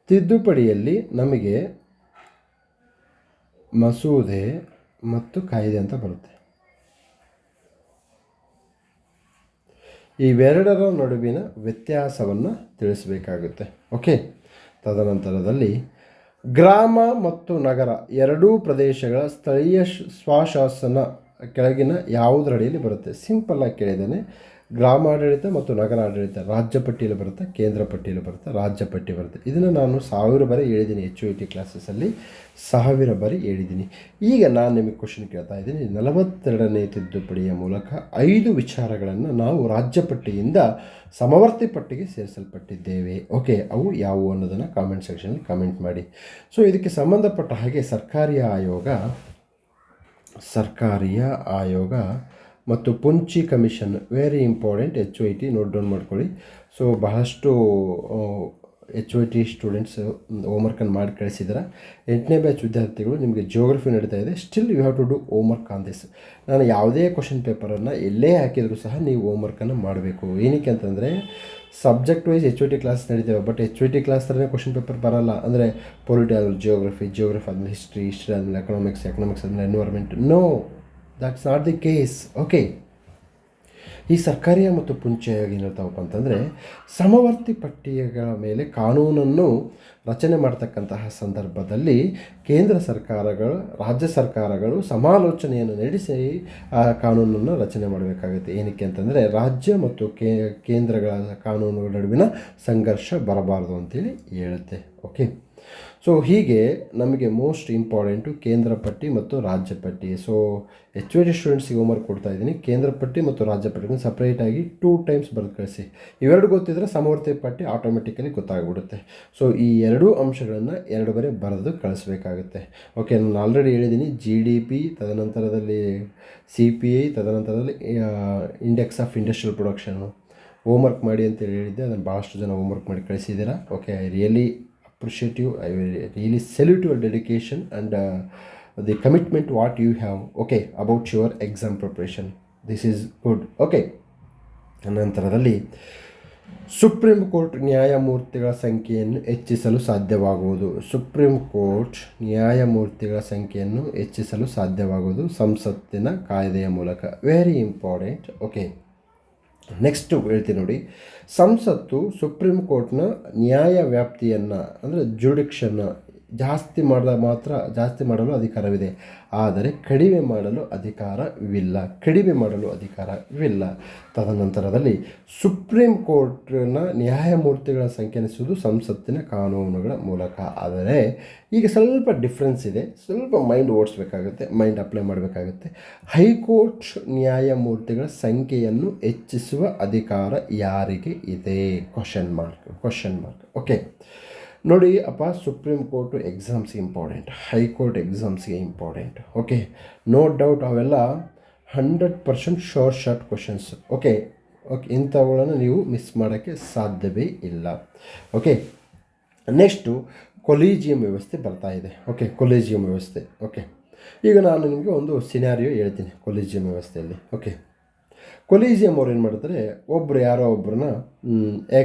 ತಿದ್ದುಪಡಿಯಲ್ಲಿ ನಮಗೆ ಮಸೂದೆ ಮತ್ತು ಕಾಯ್ದೆ ಅಂತ ಬರುತ್ತೆ. ಇವೆರಡರ ನಡುವಿನ ವ್ಯತ್ಯಾಸವನ್ನು ತಿಳಿಸಬೇಕಾಗುತ್ತೆ. ಓಕೆ, ತದನಂತರದಲ್ಲಿ ಗ್ರಾಮ ಮತ್ತು ನಗರ ಎರಡೂ ಪ್ರದೇಶಗಳ ಸ್ಥಳೀಯ ಸ್ವಶಾಸನ ಕೆಳಗಿನ ಯಾವುದರಡಿಯಲ್ಲಿ ಬರುತ್ತೆ? ಸಿಂಪಲ್ಲಾಗಿ ಕೇಳಿದ್ದೇನೆ. ಗ್ರಾಮಾಡಳಿತ ಮತ್ತು ನಗರ ಆಡಳಿತ ರಾಜ್ಯ ಪಟ್ಟಿಯಲ್ಲಿ ಬರುತ್ತೆ, ಕೇಂದ್ರ ಪಟ್ಟಿಯಲ್ಲಿ ಬರುತ್ತೆ, ರಾಜ್ಯ ಪಟ್ಟಿ ಬರುತ್ತೆ. ಇದನ್ನು ನಾನು 1000 ಬಾರಿ ಹೇಳಿದ್ದೀನಿ. HOET ಕ್ಲಾಸಸ್ಸಲ್ಲಿ 1000 ಬಾರಿ ಹೇಳಿದ್ದೀನಿ. ಈಗ ನಾನು ನಿಮಗೆ ಕ್ವಶನ್ ಕೇಳ್ತಾ ಇದ್ದೀನಿ. 42ನೇ ತಿದ್ದುಪಡಿಯ ಮೂಲಕ 5 ವಿಚಾರಗಳನ್ನು ನಾವು ರಾಜ್ಯ ಪಟ್ಟಿಯಿಂದ ಸಮವರ್ತಿ ಪಟ್ಟಿಗೆ ಸೇರಿಸಲ್ಪಟ್ಟಿದ್ದೇವೆ. ಓಕೆ, ಅವು ಯಾವುವು ಅನ್ನೋದನ್ನು ಕಾಮೆಂಟ್ ಸೆಕ್ಷನಲ್ಲಿ ಕಮೆಂಟ್ ಮಾಡಿ. ಸೊ ಇದಕ್ಕೆ ಸಂಬಂಧಪಟ್ಟ ಹಾಗೆ ಸರ್ಕಾರಿ ಆಯೋಗ ಮತ್ತು Punchhi commission very important. HOET note down ಮಾಡ್ಕೊಳ್ಳಿ. ಸೊ ಬಹಳಷ್ಟು HOET ಸ್ಟೂಡೆಂಟ್ಸ್ ಹೋಮ್ವರ್ಕನ್ನು ಮಾಡಿ ಕಳಿಸಿದ್ದಾರೆ. 8ನೇ ಬ್ಯಾಚ್ ವಿದ್ಯಾರ್ಥಿಗಳು ನಿಮಗೆ ಜಿಯೋಗ್ರಫಿ ನಡೀತಾ ಇದೆ. Still you have to do homework on this. ನಾನು ಯಾವುದೇ ಕ್ವಶನ್ ಪೇಪರನ್ನು ಎಲ್ಲೇ ಹಾಕಿದರೂ ಸಹ ನೀವು ಹೋಮ್ವರ್ಕನ್ನು ಮಾಡಬೇಕು. ಏನಕ್ಕೆ ಅಂತಂದರೆ ಸಬ್ಜೆಕ್ಟ್ ವೈಸ್ HOET ಕ್ಲಾಸ್ ನಡೀತೇವೆ, ಬಟ್ HOET ಕ್ಲಾಸ್ ಥರನೇ ಕ್ವಶನ್ ಪೇಪರ್ ಬರೋಲ್ಲ. ಅಂದರೆ ಪೊಲಿಟಿ ಆದಮೇಲೆ ಜಿಯೋಗ್ರಫಿ ಆದಮೇಲೆ ಹಿಸ್ಟ್ರಿ ಆದಮೇಲೆ ಎಕನಾಮಿಕ್ಸ್ ಆದಮೇಲೆ environment. No, that's not the case. Okay, ಈ ಸರ್ಕಾರಿ ಮತ್ತು ಪುಂಚಿ ಆಯೋಗ ಏನು ಹೇಳ್ತಾವಪ್ಪ ಅಂತಂದರೆ ಸಮವರ್ತಿ ಪಟ್ಟಿಗಳ ಮೇಲೆ ಕಾನೂನನ್ನು ರಚನೆ ಮಾಡ್ತಕ್ಕಂತಹ ಸಂದರ್ಭದಲ್ಲಿ ಕೇಂದ್ರ ಸರ್ಕಾರಗಳು, ರಾಜ್ಯ ಸರ್ಕಾರಗಳು ಸಮಾಲೋಚನೆಯನ್ನು ನಡೆಸಿ ಆ ಕಾನೂನನ್ನು ರಚನೆ ಮಾಡಬೇಕಾಗುತ್ತೆ. ಏನಕ್ಕೆ ಅಂತಂದರೆ ರಾಜ್ಯ ಮತ್ತು ಕೇಂದ್ರಗಳ ಕಾನೂನುಗಳ ನಡುವಿನ ಸಂಘರ್ಷ ಬರಬಾರ್ದು ಅಂತೇಳಿ ಹೇಳುತ್ತೆ. ಓಕೆ, ಸೊ ಹೀಗೆ ನಮಗೆ ಮೋಸ್ಟ್ ಇಂಪಾರ್ಟೆಂಟು ಕೇಂದ್ರ ಪಟ್ಟಿ ಮತ್ತು ರಾಜ್ಯ ಪಟ್ಟಿ. ಸೊ HOET ಸ್ಟೂಡೆಂಟ್ಸಿಗೆ ಹೋಮ್ವರ್ಕ್ ಕೊಡ್ತಾ ಇದ್ದೀನಿ. ಕೇಂದ್ರ ಪಟ್ಟಿ ಮತ್ತು ರಾಜ್ಯ ಪಟ್ಟಿನ ಸಪ್ರೇಟಾಗಿ 2 ಟೈಮ್ಸ್ ಬರೆದು ಕಳಿಸಿ. ಇವೆರಡು ಗೊತ್ತಿದ್ದರೆ ಸಮವರ್ತಿ ಪಟ್ಟಿ ಆಟೋಮೆಟಿಕಲಿ ಗೊತ್ತಾಗ್ಬಿಡುತ್ತೆ. ಸೊ ಈ 2 ಅಂಶಗಳನ್ನು 2 ಬಾರಿ ಬರೆದು ಕಳಿಸ್ಬೇಕಾಗುತ್ತೆ. ಓಕೆ, ನಾನು ಆಲ್ರೆಡಿ ಹೇಳಿದ್ದೀನಿ. GDP, ತದನಂತರದಲ್ಲಿ CPI, ತದನಂತರದಲ್ಲಿ index of industrial production homework ಮಾಡಿ ಅಂತೇಳಿ ಹೇಳಿದ್ದೆ. ಅದನ್ನು ಭಾಳಷ್ಟು ಜನ ಹೋಮ್ವರ್ಕ್ ಮಾಡಿ ಕಳಿಸಿದ್ದೀರಾ. Okay, I really appreciate you. I will really salute your dedication and the commitment what you have, okay, about your exam preparation. This is good. Okay, ನಂತರದಲ್ಲಿ supreme court ನ್ಯಾಯಮೂರ್ತಿಗಳ ಸಂಖ್ಯೆಯನ್ನು ಹೆಚ್ಚಿಸಲು ಸಾಧ್ಯವಾಗುವುದು. ಸುಪ್ರೀಂ ಕೋರ್ಟ್ ನ್ಯಾಯಮೂರ್ತಿಗಳ ಸಂಖ್ಯೆಯನ್ನು ಹೆಚ್ಚಿಸಲು ಸಾಧ್ಯವಾಗುವುದು ಸಂಸತ್ತಿನ ಕಾಯ್ದೆಯ ಮೂಲಕ. Very important. ಓಕೆ, ನೆಕ್ಸ್ಟು ಹೇಳ್ತೀನಿ ನೋಡಿ. ಸಂಸತ್ತು ಸುಪ್ರೀಂ ಕೋರ್ಟ್ನ ನ್ಯಾಯ ವ್ಯಾಪ್ತಿಯನ್ನು ಅಂದರೆ ಜುರಿಡಿಕ್ಷನ್ನ ಜಾಸ್ತಿ ಮಾಡಲು ಅಧಿಕಾರವಿದೆ, ಆದರೆ ಕಡಿಮೆ ಮಾಡಲು ಅಧಿಕಾರವಿಲ್ಲ. ತದನಂತರದಲ್ಲಿ ಸುಪ್ರೀಂ ಕೋರ್ಟ್ನ ನ್ಯಾಯಮೂರ್ತಿಗಳ ಸಂಖ್ಯೆ ಎನಿಸುವುದು ಸಂಸತ್ತಿನ ಕಾನೂನುಗಳ ಮೂಲಕ. ಆದರೆ ಈಗ ಸ್ವಲ್ಪ ಡಿಫ್ರೆನ್ಸ್ ಇದೆ, ಸ್ವಲ್ಪ ಮೈಂಡ್ ಓಡಿಸ್ಬೇಕಾಗುತ್ತೆ, ಮೈಂಡ್ ಅಪ್ಲೈ ಮಾಡಬೇಕಾಗುತ್ತೆ. ಹೈಕೋರ್ಟ್ ನ್ಯಾಯಮೂರ್ತಿಗಳ ಸಂಖ್ಯೆಯನ್ನು ಹೆಚ್ಚಿಸುವ ಅಧಿಕಾರ ಯಾರಿಗೆ ಇದೆ? Question mark. ಓಕೆ, ನೋಡಿ ಅಪ್ಪ, ಸುಪ್ರೀಂ ಕೋರ್ಟು ಎಕ್ಸಾಮ್ಸ್ಗೆ ಇಂಪಾರ್ಟೆಂಟ್, ಹೈಕೋರ್ಟ್ ಎಕ್ಸಾಮ್ಸ್ಗೆ ಇಂಪಾರ್ಟೆಂಟ್. ಓಕೆ, ನೋ ಡೌಟ್ ಅವೆಲ್ಲ 100% ಶಾರ್ಟ್ ಕ್ವಶನ್ಸ್. ಓಕೆ, ಇಂಥವುಗಳನ್ನು ನೀವು ಮಿಸ್ ಮಾಡೋಕ್ಕೆ ಸಾಧ್ಯವೇ ಇಲ್ಲ. ಓಕೆ, ನೆಕ್ಸ್ಟು ಕೊಲೀಜಿಯಂ ವ್ಯವಸ್ಥೆ ಬರ್ತಾ ಇದೆ. ಓಕೆ, ಕೊಲೀಜಿಯಂ ವ್ಯವಸ್ಥೆ. ಓಕೆ, ಈಗ ನಾನು ನಿಮಗೆ ಒಂದು ಸಿನಾರಿಯೋ ಹೇಳ್ತೀನಿ ಕೊಲಿಜಿಯಂ ವ್ಯವಸ್ಥೆಯಲ್ಲಿ. ಓಕೆ, ಕೊಲಿಜಿಯಂ ಅವ್ರು ಏನು ಮಾಡ್ತಾರೆ, ಒಬ್ಬರು ಯಾರೋ ಒಬ್ಬರನ್ನ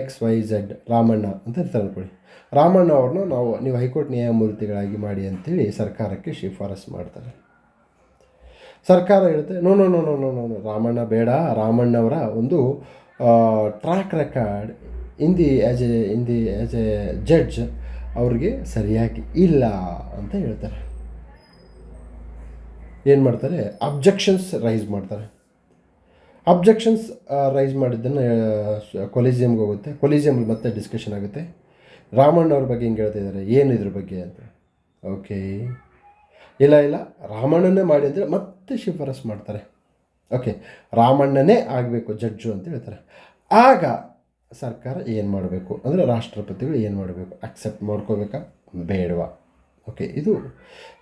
XYZ ರಾಮಣ್ಣ ಅಂತ ಇರ್ತಾರೆ ಅಂದ್ಕೊಳ್ಳಿ. ರಾಮಣ್ಣ ಅವ್ರನ್ನ ನೀವು ಹೈಕೋರ್ಟ್ ನ್ಯಾಯಮೂರ್ತಿಗಳಾಗಿ ಮಾಡಿ ಅಂತೇಳಿ ಸರ್ಕಾರಕ್ಕೆ ಶಿಫಾರಸು ಮಾಡ್ತಾರೆ. ಸರ್ಕಾರ ಹೇಳುತ್ತೆ no no no no no no Ramanna ಬೇಡ, ರಾಮಣ್ಣವರ ಒಂದು track record as a judge ಅವ್ರಿಗೆ ಸರಿಯಾಗಿ ಇಲ್ಲ ಅಂತ ಹೇಳ್ತಾರೆ. ಏನು ಮಾಡ್ತಾರೆ, ಅಬ್ಜೆಕ್ಷನ್ಸ್ ರೈಸ್ ಮಾಡ್ತಾರೆ. ಅಬ್ಜೆಕ್ಷನ್ಸ್ ರೈಸ್ ಮಾಡಿದ್ದನ್ನು ಕೊಲಿಜಿಯಮ್ಗೆ ಹೋಗುತ್ತೆ. ಕೊಲಿಜಿಯಮಲ್ಲಿ ಮತ್ತೆ ಡಿಸ್ಕಷನ್ ಆಗುತ್ತೆ. ರಾಮಣ್ಣವ್ರ ಬಗ್ಗೆ ಹಿಂಗೆ ಹೇಳ್ತಾ ಇದ್ದಾರೆ, ಏನು ಇದ್ರ ಬಗ್ಗೆ ಅಂತ. ಓಕೆ, ಇಲ್ಲ ರಾಮಣ್ಣನೇ ಮಾಡಿ ಅಂದರೆ ಮತ್ತೆ ಶಿಫಾರಸು ಮಾಡ್ತಾರೆ. ಓಕೆ, ರಾಮಣ್ಣನೇ ಆಗಬೇಕು ಜಡ್ಜು ಅಂತ ಹೇಳ್ತಾರೆ. ಆಗ ಸರ್ಕಾರ ಏನು ಮಾಡಬೇಕು ಅಂದರೆ ರಾಷ್ಟ್ರಪತಿಗಳು ಏನು ಮಾಡಬೇಕು, ಅಕ್ಸೆಪ್ಟ್ ಮಾಡ್ಕೋಬೇಕಾ ಬೇಡವಾ? ಓಕೆ, ಇದು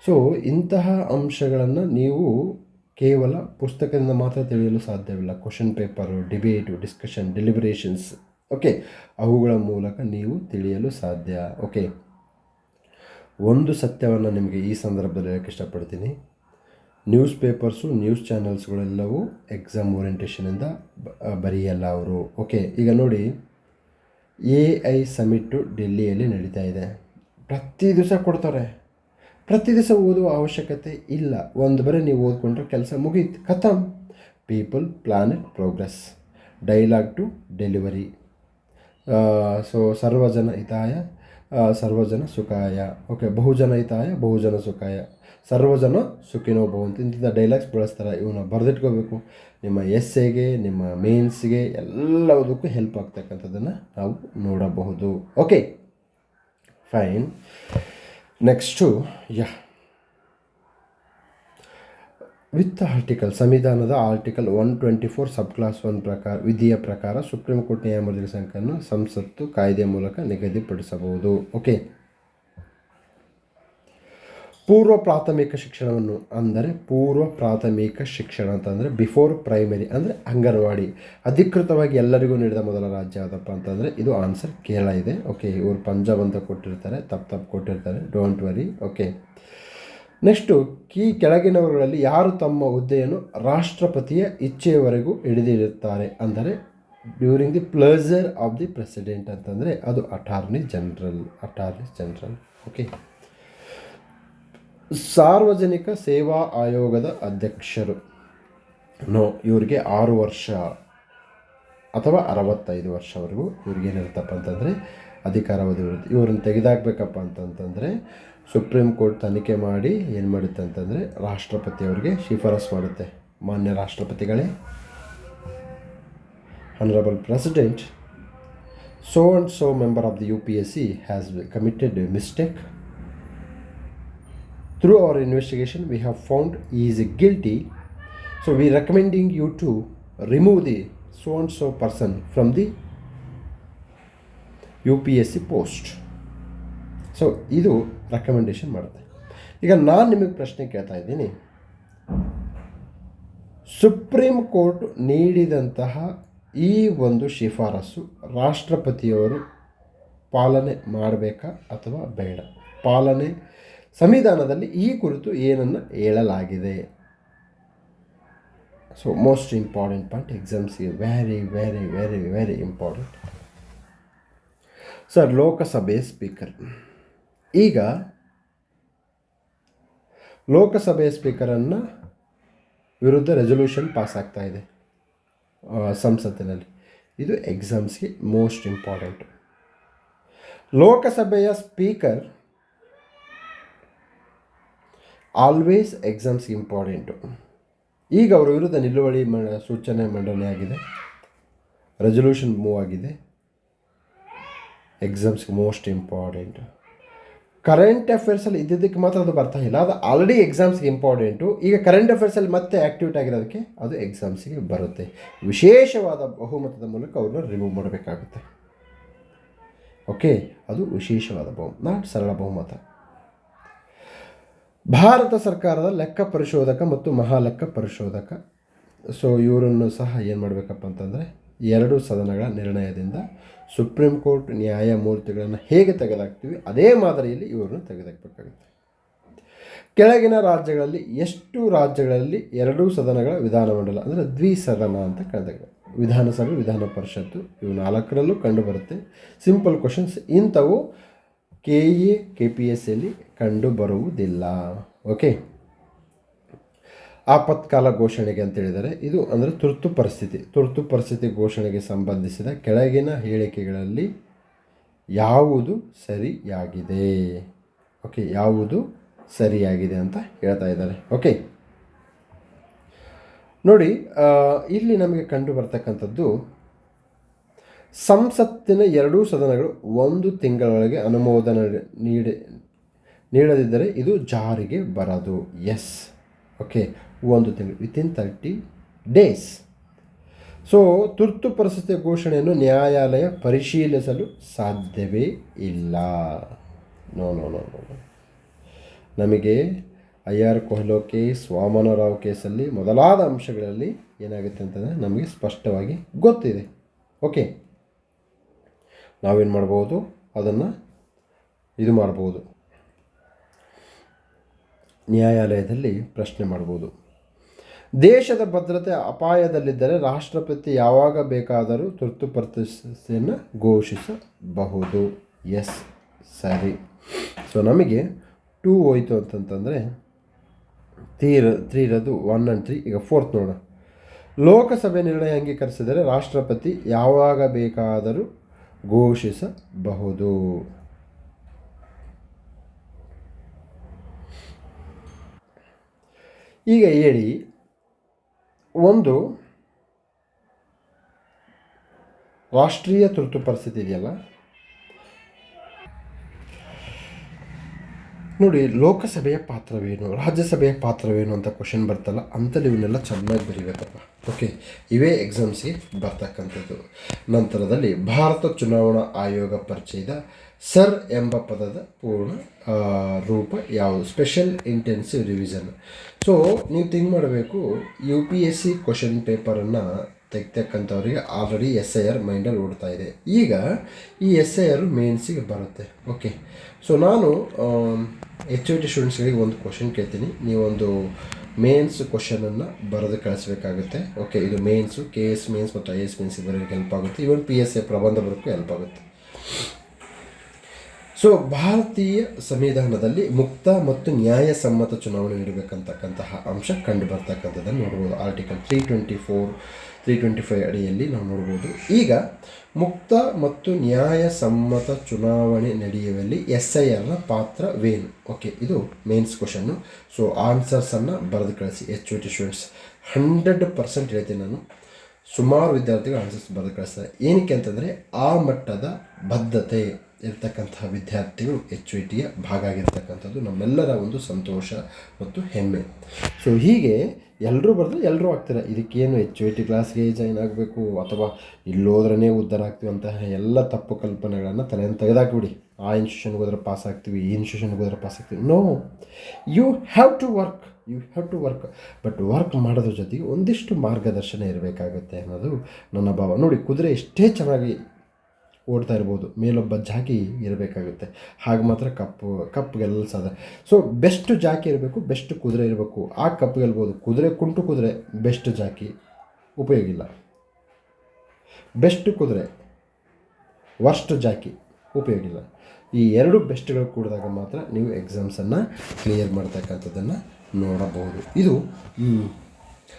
ಸೊ ಇಂತಹ ಅಂಶಗಳನ್ನು ನೀವು ಕೇವಲ ಪುಸ್ತಕದಿಂದ ಮಾತ್ರ ತಿಳಿಯಲು ಸಾಧ್ಯವಿಲ್ಲ. Question paper, debate, discussion, deliberations, okay, ಅವುಗಳ ಮೂಲಕ ನೀವು ತಿಳಿಯಲು ಸಾಧ್ಯ. ಓಕೆ, ಒಂದು ಸತ್ಯವನ್ನು ನಿಮಗೆ ಈ ಸಂದರ್ಭದಲ್ಲಿ ಹೇಳೋಕ್ಕೆ ಇಷ್ಟಪಡ್ತೀನಿ. ನ್ಯೂಸ್ ಪೇಪರ್ಸು, ನ್ಯೂಸ್ ಚಾನಲ್ಸ್ಗಳೆಲ್ಲವೂ ಎಕ್ಸಾಮ್ ಓರಿಯೆಂಟೇಷನಿಂದ ಬರೆಯಲ್ಲ ಅವರು. ಓಕೆ, ಈಗ ನೋಡಿ, AI ಸಮಿಟ್ಟು ಡೆಲ್ಲಿಯಲ್ಲಿ ನಡೀತಾ ಇದೆ. ಪ್ರತಿ ದಿವಸ ಕೊಡ್ತಾರೆ. ಪ್ರತಿ ದಿವಸ ಓದುವ ಅವಶ್ಯಕತೆ ಇಲ್ಲ. ಒಂದು ಬರೀ ನೀವು ಓದ್ಕೊಂಡ್ರೆ ಕೆಲಸ ಮುಗೀತು, ಖತಮ್. People, planet, progress, dialogue to delivery. So ಸರ್ವಜನ ಹಿತಾಯ ಸರ್ವಜನ ಸುಖಾಯ. ಓಕೆ, ಬಹುಜನ ಹಿತಾಯ ಬಹುಜನ ಸುಖಾಯ, ಸರ್ವಜನ ಸುಖಿನೋ ಭವಂತು. ಇಂಥ ಡೈಲಾಗ್ಸ್ ಬಳಸ್ತಾರೆ. ಇವನ್ನ ಬರೆದಿಟ್ಕೋಬೇಕು. ನಿಮ್ಮ ಎಸ್ಸೆಗೆ, ನಿಮ್ಮ ಮೇನ್ಸ್ಗೆ ಎಲ್ಲದಕ್ಕೂ ಹೆಲ್ಪ್ ಆಗ್ತಕ್ಕಂಥದ್ದನ್ನು ನಾವು ನೋಡಬಹುದು. Okay, fine. Next with article, ಸಂವಿಧಾನದ ಆರ್ಟಿಕಲ್ 124 ಸಬ್ ಕ್ಲಾಸ್ 1 ಪ್ರಕಾರ, ವಿಧಿಯ ಪ್ರಕಾರ ಸುಪ್ರೀಂ ಕೋರ್ಟ್ ನ್ಯಾಯಮೂರ್ತಿಗಳ ಸಂಖ್ಯೆಯನ್ನು ಸಂಸತ್ತು ಕಾಯ್ದೆ ಮೂಲಕ ನಿಗದಿಪಡಿಸಬಹುದು. ಓಕೆ, ಪೂರ್ವ ಪ್ರಾಥಮಿಕ ಶಿಕ್ಷಣವನ್ನು ಅಂದರೆ ಪೂರ್ವ ಪ್ರಾಥಮಿಕ ಶಿಕ್ಷಣ ಅಂತಂದರೆ ಬಿಫೋರ್ ಪ್ರೈಮರಿ ಅಂದರೆ ಅಂಗನವಾಡಿ ಅಧಿಕೃತವಾಗಿ ಎಲ್ಲರಿಗೂ ನೀಡಿದ ಮೊದಲ ರಾಜ್ಯ ಯಾವುದಪ್ಪ ಅಂತಂದರೆ ಇದು ಆನ್ಸರ್ ಕೇರಳ ಇದೆ. ಓಕೆ, ಇವರು ಪಂಜಾಬ್ ಅಂತ ಕೊಟ್ಟಿರ್ತಾರೆ, ತಪ್ಪು ಕೊಟ್ಟಿರ್ತಾರೆ, ಡೋಂಟ್ ವರಿ. ಓಕೆ, ನೆಕ್ಸ್ಟು ಕೆಳಗಿನವರಲ್ಲಿ ಯಾರು ತಮ್ಮ ಹುದ್ದೆಯನ್ನು ರಾಷ್ಟ್ರಪತಿಯ ಇಚ್ಛೆಯವರೆಗೂ ಹಿಡಿದಿರುತ್ತಾರೆ ಅಂದರೆ during the pleasure of the president ಅಂತಂದರೆ ಅದು ಅಟಾರ್ನಿ ಜನರಲ್. ಓಕೆ, ಸಾರ್ವಜನಿಕ ಸೇವಾ ಆಯೋಗದ ಅಧ್ಯಕ್ಷರು ಇವರಿಗೆ 6 ವರ್ಷ ಅಥವಾ 65 ವರ್ಷವರೆಗೂ ಇವ್ರಿಗೇನಿರುತ್ತಪ್ಪ ಅಂತಂದರೆ ಅಧಿಕಾರಾವಧಿ ಇರುತ್ತೆ. ಇವ್ರನ್ನ ತೆಗೆದಾಕಬೇಕಪ್ಪ ಅಂತಂತಂದರೆ ಸುಪ್ರೀಂ ಕೋರ್ಟ್ ತನಿಖೆ ಮಾಡಿ ಏನು ಮಾಡುತ್ತೆ ಅಂತಂದರೆ ರಾಷ್ಟ್ರಪತಿಯವರಿಗೆ ಶಿಫಾರಸು ಮಾಡುತ್ತೆ. ಮಾನ್ಯ ರಾಷ್ಟ್ರಪತಿಗಳೇ, honourable president, so and so member of the UPSC has committed a mistake. Through our investigation, we have found he is guilty. So we recommending you to remove the so and so person from the UPSC post. So ಇದು recommendation ಮಾಡುತ್ತೆ. ಈಗ ನಾನು ನಿಮಗೆ ಪ್ರಶ್ನೆ ಕೇಳ್ತಾ ಇದ್ದೀನಿ, supreme court ನೀಡಿದಂತಹ ಈ ಒಂದು ಶಿಫಾರಸು ರಾಷ್ಟ್ರಪತಿಯವರು ಪಾಲನೆ ಮಾಡಬೇಕಾ ಅಥವಾ ಬೇಡ? ಪಾಲನೆ ಸಂವಿಧಾನದಲ್ಲಿ ಈ ಕುರಿತು ಏನನ್ನು ಹೇಳಲಾಗಿದೆ? ಸೊ ಮೋಸ್ಟ್ ಇಂಪಾರ್ಟೆಂಟ್ ಪಾಯಿಂಟ್, ಎಕ್ಸಾಮ್ಸ್ಗೆ very very very very important. Sir, Lok Sabha speaker, ಈಗ ಲೋಕಸಭೆಯ ಸ್ಪೀಕರನ್ನು ವಿರುದ್ಧ ರೆಸೊಲ್ಯೂಷನ್ ಪಾಸ್ ಆಗ್ತಾ ಇದೆ ಸಂಸತ್ತಿನಲ್ಲಿ. ಇದು ಎಕ್ಸಾಮ್ಸ್ಗೆ ಮೋಸ್ಟ್ ಇಂಪಾರ್ಟೆಂಟ್. ಲೋಕಸಭೆಯ ಸ್ಪೀಕರ್ ಆಲ್ವೇಸ್ ಎಕ್ಸಾಮ್ಸ್ಗೆ ಇಂಪಾರ್ಟೆಂಟು. ಈಗ ಅವರ ವಿರುದ್ಧ ನಿಲುವಳಿ ಸೂಚನೆ ಮಂಡನೆ ಆಗಿದೆ, ರೆಸೊಲ್ಯೂಷನ್ ಮೂವ್ ಆಗಿದೆ. ಎಕ್ಸಾಮ್ಸ್ಗೆ ಮೋಸ್ಟ್ ಇಂಪಾರ್ಟೆಂಟು. ಕರೆಂಟ್ ಅಫೇರ್ಸಲ್ಲಿ ಇದ್ದಿದ್ದಕ್ಕೆ ಮಾತ್ರ ಅದು ಬರ್ತಾ ಇಲ್ಲ, ಅದು ಆಲ್ರೆಡಿ ಎಕ್ಸಾಮ್ಸ್ಗೆ ಇಂಪಾರ್ಟೆಂಟು. ಈಗ ಕರೆಂಟ್ ಅಫೇರ್ಸಲ್ಲಿ ಮತ್ತೆ ಆ್ಯಕ್ಟಿವೇಟ್ ಆಗಿರೋದಕ್ಕೆ ಅದು ಎಕ್ಸಾಮ್ಸಿಗೆ ಬರುತ್ತೆ. ವಿಶೇಷವಾದ ಬಹುಮತದ ಮೂಲಕ ಅವ್ರನ್ನ ರಿಮೂವ್ ಮಾಡಬೇಕಾಗುತ್ತೆ. ಓಕೆ, ಅದು ವಿಶೇಷವಾದ ನಾಟ್ ಸರಳ ಬಹುಮತ. ಭಾರತ ಸರ್ಕಾರದ ಲೆಕ್ಕ ಪರಿಶೋಧಕ ಮತ್ತು ಮಹಾಲೆಕ್ಕ ಪರಿಶೋಧಕ, ಸೊ ಇವರನ್ನು ಸಹ ಏನು ಮಾಡಬೇಕಪ್ಪ ಅಂತಂದರೆ 2 ಸದನಗಳ ನಿರ್ಣಯದಿಂದ ಸುಪ್ರೀಂ ಕೋರ್ಟ್ ನ್ಯಾಯಮೂರ್ತಿಗಳನ್ನು ಹೇಗೆ ತೆಗೆದಾಕ್ತೀವಿ ಅದೇ ಮಾದರಿಯಲ್ಲಿ ಇವ್ರನ್ನ ತೆಗೆದಾಕಬೇಕಾಗುತ್ತೆ. ಕೆಳಗಿನ ರಾಜ್ಯಗಳಲ್ಲಿ ಎಷ್ಟು ರಾಜ್ಯಗಳಲ್ಲಿ ಎರಡೂ ಸದನಗಳ ವಿಧಾನಮಂಡಲ ಅಂದರೆ ದ್ವಿಸದನ ಅಂತ ಕರೆದಾಗ ವಿಧಾನಸಭೆ ವಿಧಾನ ಪರಿಷತ್ತು ಇವು 4ರಲ್ಲೂ ಕಂಡುಬರುತ್ತೆ. Simple questions. ಇಂಥವು KPSCಯಲ್ಲಿ ಕಂಡು ಬರುವುದಿಲ್ಲ. ಓಕೆ. ಆಪತ್ಕಾಲ ಘೋಷಣೆಗೆ ಅಂತ ಹೇಳಿದರೆ ಇದು ಅಂದರೆ ತುರ್ತು ಪರಿಸ್ಥಿತಿ ಘೋಷಣೆಗೆ ಸಂಬಂಧಿಸಿದ ಕೆಳಗಿನ ಹೇಳಿಕೆಗಳಲ್ಲಿ ಯಾವುದು ಸರಿಯಾಗಿದೆ? ಓಕೆ, ಯಾವುದು ಸರಿಯಾಗಿದೆ ಅಂತ ಹೇಳ್ತಾ ಇದ್ದಾರೆ. ಓಕೆ ನೋಡಿ, ಇಲ್ಲಿ ನಮಗೆ ಕಂಡು ಬರ್ತಕ್ಕಂಥದ್ದು ಸಂಸತ್ತಿನ ಎರಡೂ ಸದನಗಳು 1 ತಿಂಗಳೊಳಗೆ ಅನುಮೋದನೆ ನೀಡದಿದ್ದರೆ ಇದು ಜಾರಿಗೆ ಬರದು. ಎಸ್. ಓಕೆ, 1 ತಿಂಗಳು, ವಿತಿನ್ 30 days. ಸೊ ತುರ್ತು ಪರಿಸ್ಥಿತಿ ಘೋಷಣೆಯನ್ನು ನ್ಯಾಯಾಲಯ ಪರಿಶೀಲಿಸಲು ಸಾಧ್ಯವೇ ಇಲ್ಲ. ನೋ. ನಮಗೆ IR ಕೊಹ್ಲೋ ಕೇಸ್, ವಾಮನರಾವ್ ಕೇಸಲ್ಲಿ ಮೊದಲಾದ ಅಂಶಗಳಲ್ಲಿ ಏನಾಗುತ್ತೆ ಅಂತಂದರೆ ನಮಗೆ ಸ್ಪಷ್ಟವಾಗಿ ಗೊತ್ತಿದೆ. ಓಕೆ, ನಾವೇನು ಮಾಡ್ಬೋದು, ಅದನ್ನು ಇದು ಮಾಡ್ಬೋದು, ನ್ಯಾಯಾಲಯದಲ್ಲಿ ಪ್ರಶ್ನೆ ಮಾಡ್ಬೋದು. ದೇಶದ ಭದ್ರತೆ ಅಪಾಯದಲ್ಲಿದ್ದರೆ ರಾಷ್ಟ್ರಪತಿ ಯಾವಾಗ ಬೇಕಾದರೂ ತುರ್ತು ಪರಿಸ್ಥಿತಿಯನ್ನು ಘೋಷಿಸಬಹುದು. ಎಸ್, ಸರಿ. ಸೊ ನಮಗೆ 2 ಹೋಯಿತು ಅಂತಂತಂದರೆ 3 ಇರೋದು 1 and 3. ಈಗ 4th ನೋಡೋಣ. ಲೋಕಸಭೆ ನಿರ್ಣಯ ಅಂಗೀಕರಿಸಿದರೆ ರಾಷ್ಟ್ರಪತಿ ಯಾವಾಗ ಬೇಕಾದರೂ ಘೋಷಿಸಬಹುದು. ಈಗ ಹೇಳಿ, ಒಂದು ರಾಷ್ಟ್ರೀಯ ತುರ್ತು ಪರಿಸ್ಥಿತಿ ಇದೆಯಲ್ಲ ನೋಡಿ, ಲೋಕಸಭೆಯ ಪಾತ್ರವೇನು, ರಾಜ್ಯಸಭೆಯ ಪಾತ್ರವೇನು ಅಂತ ಕ್ವಶನ್ ಬರ್ತಲ್ಲ, ಅಂಥಲ್ಲಿ ಇವನ್ನೆಲ್ಲ ಚೆನ್ನಾಗಿ ಬರೀಬೇಕಪ್ಪ. ಓಕೆ, ಇವೇ ಎಕ್ಸಾಮ್ಸ್ಗೆ ಬರ್ತಕ್ಕಂಥದ್ದು. ನಂತರದಲ್ಲಿ ಭಾರತ ಚುನಾವಣಾ ಆಯೋಗ ಪರಿಚಯದ ಸರ್ ಎಂಬ ಪದದ ಪೂರ್ಣ ರೂಪ ಯಾವುದು? Special intensive revision. ಸೊ ನೀವು ಥಿಂಕ್ ಮಾಡಬೇಕು, UPSC ಕ್ವಶನ್ ಪೇಪರನ್ನು ತೆಗ್ತಕ್ಕಂಥವ್ರಿಗೆ ಆಲ್ರೆಡಿ SIR ಮೈಂಡಲ್ಲಿ ಓಡ್ತಾ ಇದೆ. ಈಗ ಈ SIR ಮೇನ್ಸಿಗೆ ಬರುತ್ತೆ. ಓಕೆ, ಸೊ ನಾನು HOT ಸ್ಟೂಡೆಂಟ್ಸ್ಗಳಿಗೆ ಒಂದು ಕ್ವಶನ್ ಕೇಳ್ತೀನಿ, ನೀವೊಂದು ಮೇನ್ಸ್ ಕ್ವಶನನ್ನು ಬರೆದು ಕಳಿಸ್ಬೇಕಾಗುತ್ತೆ. ಓಕೆ, ಇದು ಮೇನ್ಸು KS ಮೇನ್ಸ್ ಮತ್ತು IS ಮೇನ್ಸಿಗೆ ಬರೋಕ್ಕೆ ಹೆಲ್ಪ್ ಆಗುತ್ತೆ. ಇವನ್ PSA ಪ್ರಬಂಧ ಬರೋಕ್ಕೂ ಹೆಲ್ಪ್ ಆಗುತ್ತೆ. ಸೊ ಭಾರತೀಯ ಸಂವಿಧಾನದಲ್ಲಿ ಮುಕ್ತ ಮತ್ತು ನ್ಯಾಯಸಮ್ಮತ ಚುನಾವಣೆ ನೀಡಬೇಕಂತಕ್ಕಂತಹ ಅಂಶ ಕಂಡು ಬರ್ತಕ್ಕಂಥದ್ದನ್ನು ನೋಡ್ಬೋದು. ಆರ್ಟಿಕಲ್ 324, 325 ಅಡಿಯಲ್ಲಿ ನಾವು ನೋಡ್ಬೋದು. ಈಗ ಮುಕ್ತ ಮತ್ತು ನ್ಯಾಯಸಮ್ಮತ ಚುನಾವಣೆ ನಡೆಯುವಲ್ಲಿ SIRನ ಪಾತ್ರವೇನು? ಓಕೆ, ಇದು ಮೇನ್ಸ್ ಕ್ವಶನ್ನು. ಸೊ ಆನ್ಸರ್ಸನ್ನು ಬರೆದು ಕಳಿಸಿ. HOT ಸ್ಟೂಡೆಂಟ್ಸ್ 100% ಹೇಳ್ತೀನಿ ನಾನು. ಸುಮಾರು ವಿದ್ಯಾರ್ಥಿಗಳು ಆನ್ಸರ್ಸ್ ಬರೆದು ಕಳಿಸ್ತಾರೆ. ಏನಕ್ಕೆ ಅಂತಂದರೆ ಆ ಮಟ್ಟದ ಬದ್ಧತೆ ಇರ್ತಕ್ಕಂತಹ ವಿದ್ಯಾರ್ಥಿಗಳು HOTಯ ಭಾಗ ಆಗಿರ್ತಕ್ಕಂಥದ್ದು ನಮ್ಮೆಲ್ಲರ ಒಂದು ಸಂತೋಷ ಮತ್ತು ಹೆಮ್ಮೆ. ಸೊ ಹೀಗೆ ಎಲ್ಲರೂ ಬರೆದ್ರೆ ಎಲ್ಲರೂ ಆಗ್ತಾರೆ. ಇದಕ್ಕೇನು HOT ಕ್ಲಾಸ್ಗೆ ಜಾಯ್ನ್ ಆಗಬೇಕು ಅಥವಾ ಇಲ್ಲೋದ್ರೇ ಉದ್ಧಾರ ಆಗ್ತೀವಿ ಅಂತಹ ಎಲ್ಲ ತಪ್ಪು ಕಲ್ಪನೆಗಳನ್ನು ತಲೆಯನ್ನು ತೆಗೆದಾಕ್ಬಿಡಿ. ಆ ಇನ್ಸ್ಟಿಟ್ಯೂಷನ್ಗೆ ಹೋದ್ರೆ ಪಾಸ್ ಆಗ್ತೀವಿ, ಈ ಇನ್ಸ್ಟಿಟ್ಯೂಷನ್ಗೆ ಹೋದ್ರೆ ಪಾಸ್ ಆಗ್ತೀವಿ. No, you have to work. But work ಮಾಡೋದ್ರ ಜೊತೆಗೆ ಒಂದಿಷ್ಟು ಮಾರ್ಗದರ್ಶನ ಇರಬೇಕಾಗುತ್ತೆ ಅನ್ನೋದು ನನ್ನ ಭಾವ. ನೋಡಿ, ಕುದುರೆ ಎಷ್ಟೇ ಚೆನ್ನಾಗಿ ಓಡ್ತಾ ಇರ್ಬೋದು, ಮೇಲೊಬ್ಬ ಜಾಕಿ ಇರಬೇಕಾಗುತ್ತೆ. ಹಾಗೆ ಮಾತ್ರ ಕಪ್ ಗೆಲ್ಲಿಸೋದ. ಸೊ ಬೆಸ್ಟ್ ಜಾಕಿ ಇರಬೇಕು, ಬೆಸ್ಟ್ ಕುದುರೆ ಇರಬೇಕು, ಆ ಕಪ್ ಗೆಲ್ಬೋದು. ಕುಂಟು ಕುದುರೆ ಬೆಸ್ಟ್ ಜಾಕಿ ಉಪಯೋಗ ಇಲ್ಲ. ಬೆಸ್ಟ್ ಕುದುರೆ ವರ್ಸ್ಟ್ ಜಾಕಿ ಉಪಯೋಗ ಇಲ್ಲ. ಈ 2 ಬೆಸ್ಟ್ಗಳು ಕೂಡಿದಾಗ ಮಾತ್ರ ನೀವು ಎಕ್ಸಾಮ್ಸನ್ನು ಕ್ಲಿಯರ್ ಮಾಡ್ತಕ್ಕಂಥದ್ದನ್ನು ನೋಡಬಹುದು. ಇದು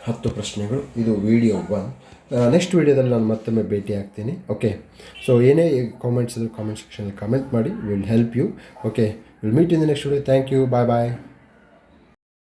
10 ಪ್ರಶ್ನೆಗಳು. ಇದು ವಿಡಿಯೋ 1. ನೆಕ್ಸ್ಟ್ ವೀಡಿಯೋದಲ್ಲಿ ನಾನು ಮತ್ತೊಮ್ಮೆ ಭೇಟಿ ಆಗ್ತೀನಿ. ಓಕೆ, ಸೊ ಏನೇ ಕಾಮೆಂಟ್ಸ್ ಇದ್ದರೂ ಕಾಮೆಂಟ್ ಸೆಕ್ಷನಲ್ಲಿ ಕಾಮೆಂಟ್ ಮಾಡಿ. Will help you. Okay, will meet in the next video. Thank you. Bye.